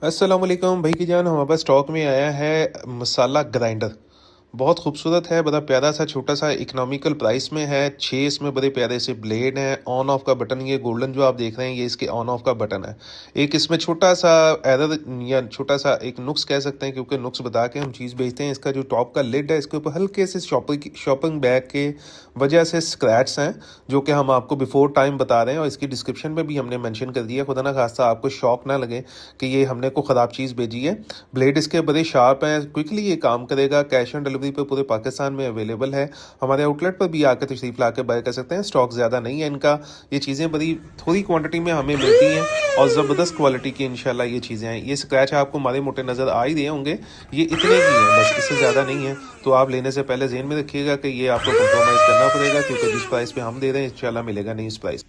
अस्सलाम वालेकुम भाई की जान, हमारे पास स्टॉक में आया है मसाला ग्राइंडर। बहुत खूबसूरत है, बड़ा प्यारा सा छोटा सा इकोनॉमिकल प्राइस में है। 6 इसमें बड़े प्यारे से ब्लेड हैं। ऑन ऑफ का बटन, ये गोल्डन जो आप देख रहे हैं, ये इसके ऑन ऑफ का बटन है। एक इसमें छोटा सा एरर या छोटा सा एक नुक्स कह सकते हैं, क्योंकि नुक्स बता के हम चीज़ बेचते हैं। इसका जो टॉप का लिड है, इसके ऊपर हल्के से शॉपिंग बैग के वजह से स्क्रैच हैं, जो कि हम आपको बिफोर टाइम बता रहे हैं और इसकी डिस्क्रिप्शन में भी हमने मेंशन कर दिया। खुदा ना खास्ता आपको शौक ना लगे कि ये हमने को ख़राब चीज़ भेजी है। ब्लेड इसके बड़े शार्प हैं, क्विकली ये काम करेगा। कैश ऑन डिलीवरी पे पूरे पाकिस्तान में अवेलेबल है। हमारे आउटलेट पर भी आकर तशरीफ़ ला के बाय कर सकते हैं। स्टॉक ज़्यादा नहीं है इनका। ये चीज़ें बड़ी थोड़ी क्वांटिटी में हमें मिलती हैं और ज़बरदस्त क्वालिटी की इंशाल्लाह ये चीज़ें हैं। ये स्क्रैच आपको मारे मोटे नज़र आ ही रहे होंगे, ये इतने की हैं बस, इससे ज़्यादा नहीं है। तो आप लेने से पहले ज़हन में रखिएगा कि ये आपको कंप्रोमाइज़ करना पड़ेगा, क्योंकि जिस प्राइस पे हम दे रहे हैं इंशाल्लाह मिलेगा नहीं इस प्राइस।